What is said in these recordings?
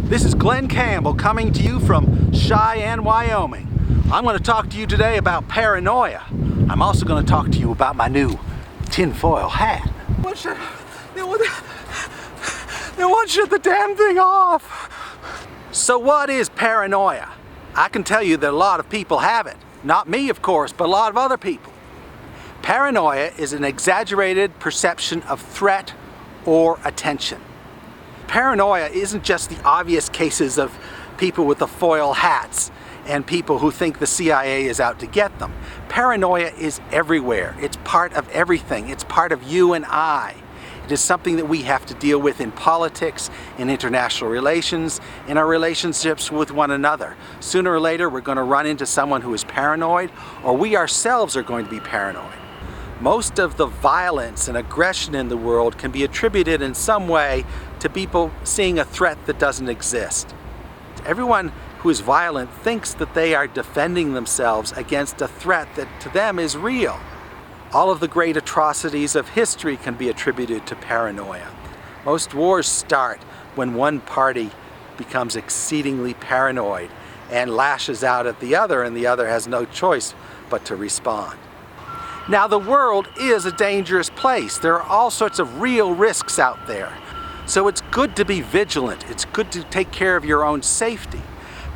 This is Glenn Campbell coming to you from Cheyenne, Wyoming. I'm going to talk to you today about paranoia. I'm also going to talk to you about my new tinfoil hat. They won't shut the damn thing off. So what is paranoia? I can tell you that a lot of people have it. Not me, of course, but a lot of other people. Paranoia is an exaggerated perception of threat or attention. Paranoia isn't just the obvious cases of people with the foil hats and people who think the CIA is out to get them. Paranoia is everywhere. It's part of everything. It's part of you and I. It is something that we have to deal with in politics, in international relations, in our relationships with one another. Sooner or later, we're going to run into someone who is paranoid, or we ourselves are going to be paranoid. Most of the violence and aggression in the world can be attributed in some way to people seeing a threat that doesn't exist. Everyone who is violent thinks that they are defending themselves against a threat that to them is real. All of the great atrocities of history can be attributed to paranoia. Most wars start when one party becomes exceedingly paranoid and lashes out at the other, and the other has no choice but to respond. Now, the world is a dangerous place. There are all sorts of real risks out there. So it's good to be vigilant. It's good to take care of your own safety.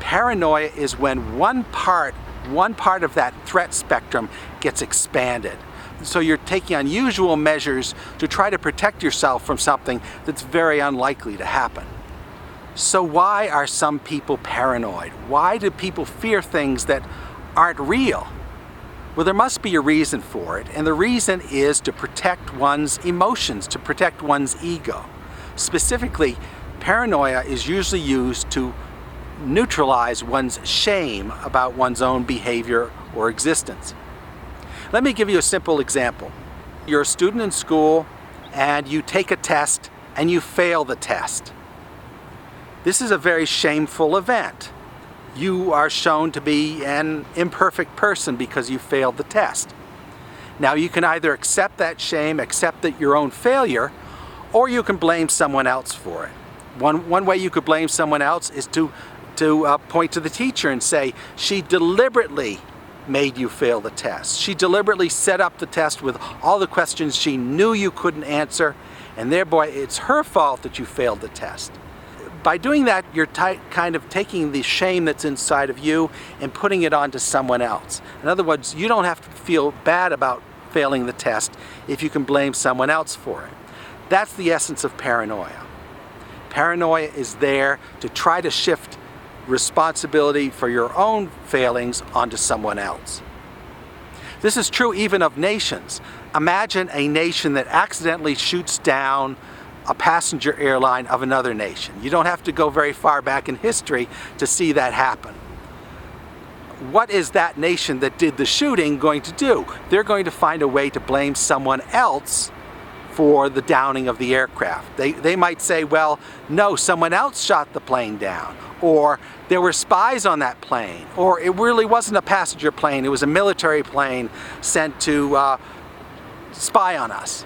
Paranoia is when one part of that threat spectrum gets expanded. So you're taking unusual measures to try to protect yourself from something that's very unlikely to happen. So why are some people paranoid? Why do people fear things that aren't real? Well, there must be a reason for it, and the reason is to protect one's emotions, to protect one's ego. Specifically, paranoia is usually used to neutralize one's shame about one's own behavior or existence. Let me give you a simple example. You're a student in school and you take a test and you fail the test. This is a very shameful event. You are shown to be an imperfect person because you failed the test. Now, you can either accept that shame, accept that your own failure, or you can blame someone else for it. One way you could blame someone else is to point to the teacher and say, she deliberately made you fail the test. She deliberately set up the test with all the questions she knew you couldn't answer, and thereby it's her fault that you failed the test. By doing that, you're kind of taking the shame that's inside of you and putting it onto someone else. In other words, you don't have to feel bad about failing the test if you can blame someone else for it. That's the essence of paranoia. Paranoia is there to try to shift responsibility for your own failings onto someone else. This is true even of nations. Imagine a nation that accidentally shoots down a passenger airline of another nation. You don't have to go very far back in history to see that happen. What is that nation that did the shooting going to do? They're going to find a way to blame someone else for the downing of the aircraft. They might say, well, no, someone else shot the plane down, or there were spies on that plane, or it really wasn't a passenger plane, it was a military plane sent to spy on us.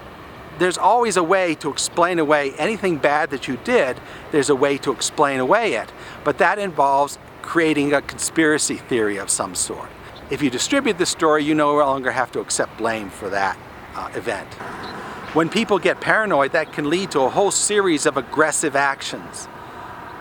There's always a way to explain away anything bad that you did. There's a way to explain away it, but that involves creating a conspiracy theory of some sort. If you distribute the story, you no longer have to accept blame for that event. When people get paranoid, that can lead to a whole series of aggressive actions.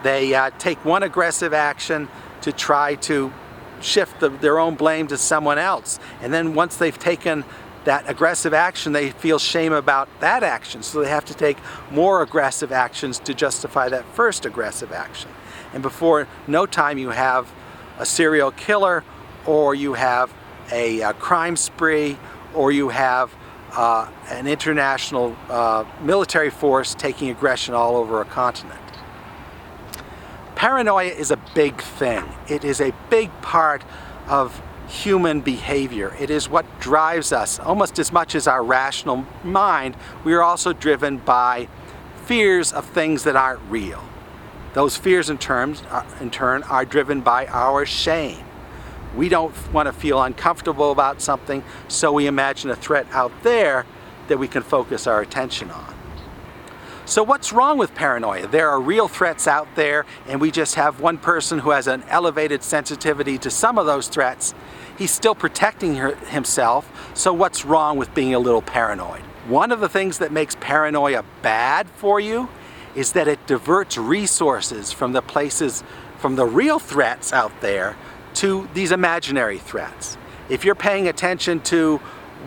They take one aggressive action to try to shift their own blame to someone else, and then once they've taken that aggressive action, they feel shame about that action, so they have to take more aggressive actions to justify that first aggressive action. And before no time, you have a serial killer, or you have a crime spree, or you have an international military force taking aggression all over a continent. Paranoia is a big thing. It is a big part of human behavior. It is what drives us. Almost as much as our rational mind, we are also driven by fears of things that aren't real. Those fears in turn are driven by our shame. We don't want to feel uncomfortable about something, so we imagine a threat out there that we can focus our attention on. So what's wrong with paranoia? There are real threats out there, and we just have one person who has an elevated sensitivity to some of those threats. He's still protecting himself, so what's wrong with being a little paranoid? One of the things that makes paranoia bad for you is that it diverts resources from the real threats out there to these imaginary threats. If you're paying attention to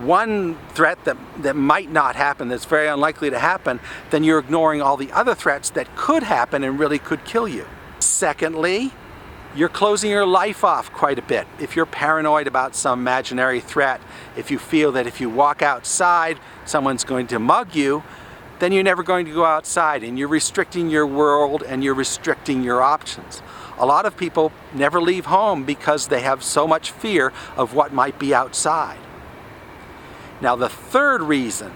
one threat that might not happen, that's very unlikely to happen, then you're ignoring all the other threats that could happen and really could kill you. Secondly, you're closing your life off quite a bit. If you're paranoid about some imaginary threat, if you feel that if you walk outside, someone's going to mug you, then you're never going to go outside, and you're restricting your world and you're restricting your options. A lot of people never leave home because they have so much fear of what might be outside. Now, the third reason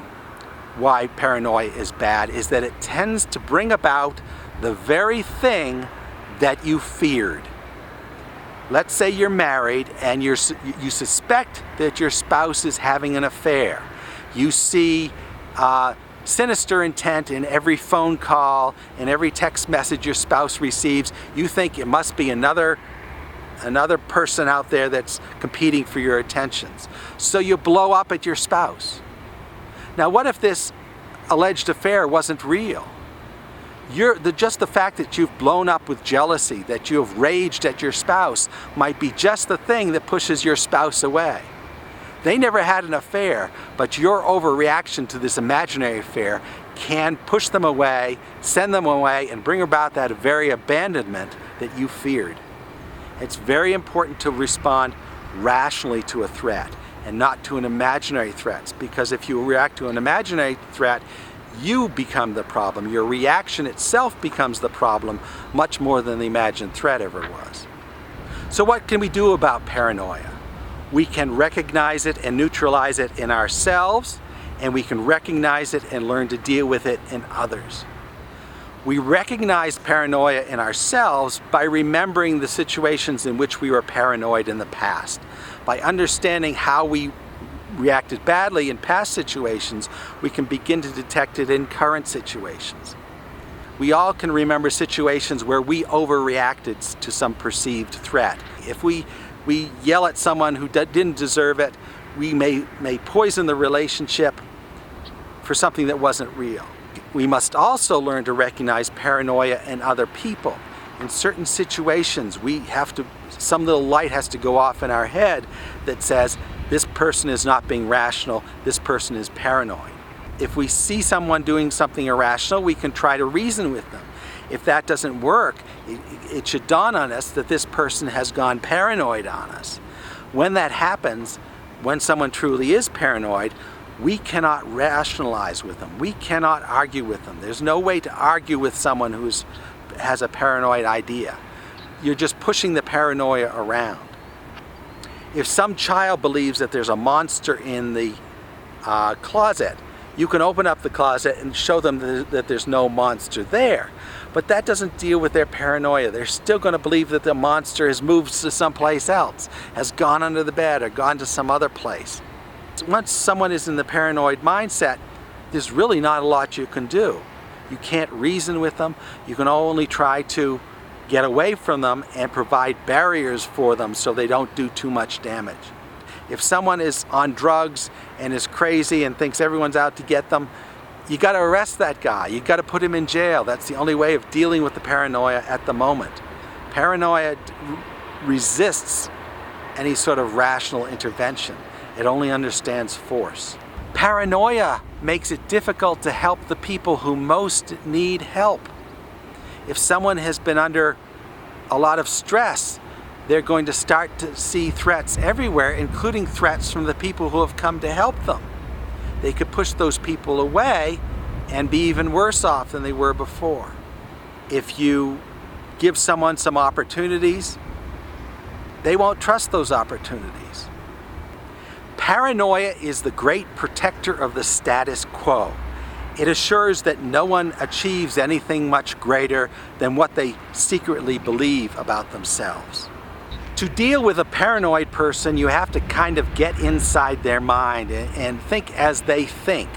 why paranoia is bad is that it tends to bring about the very thing that you feared. Let's say you're married and you suspect that your spouse is having an affair. You see sinister intent in every phone call and every text message your spouse receives. You think it must be another person out there that's competing for your attentions. So you blow up at your spouse. Now, what if this alleged affair wasn't real? Just the fact that you've blown up with jealousy, that you have raged at your spouse, might be just the thing that pushes your spouse away. They never had an affair, but your overreaction to this imaginary affair can push them away, send them away, and bring about that very abandonment that you feared. It's very important to respond rationally to a threat and not to an imaginary threat, because if you react to an imaginary threat, you become the problem. Your reaction itself becomes the problem much more than the imagined threat ever was. So what can we do about paranoia? We can recognize it and neutralize it in ourselves, and we can recognize it and learn to deal with it in others. We recognize paranoia in ourselves by remembering the situations in which we were paranoid in the past. By understanding how we reacted badly in past situations, we can begin to detect it in current situations. We all can remember situations where we overreacted to some perceived threat. If we yell at someone who didn't deserve it, we may poison the relationship for something that wasn't real. We must also learn to recognize paranoia in other people. In certain situations, some little light has to go off in our head that says, this person is not being rational, this person is paranoid. If we see someone doing something irrational, we can try to reason with them. If that doesn't work, it should dawn on us that this person has gone paranoid on us. When that happens, when someone truly is paranoid, we cannot rationalize with them. We cannot argue with them. There's no way to argue with someone who has a paranoid idea. You're just pushing the paranoia around. If some child believes that there's a monster in the closet, you can open up the closet and show them that there's no monster there. But that doesn't deal with their paranoia. They're still going to believe that the monster has moved to someplace else, has gone under the bed or gone to some other place. Once someone is in the paranoid mindset, there's really not a lot you can do. You can't reason with them. You can only try to get away from them and provide barriers for them so they don't do too much damage. If someone is on drugs and is crazy and thinks everyone's out to get them, you got to arrest that guy. You got to put him in jail. That's the only way of dealing with the paranoia at the moment. Paranoia resists any sort of rational intervention. It only understands force. Paranoia makes it difficult to help the people who most need help. If someone has been under a lot of stress, they're going to start to see threats everywhere, including threats from the people who have come to help them. They could push those people away and be even worse off than they were before. If you give someone some opportunities, they won't trust those opportunities. Paranoia is the great protector of the status quo. It assures that no one achieves anything much greater than what they secretly believe about themselves. To deal with a paranoid person, you have to kind of get inside their mind and think as they think.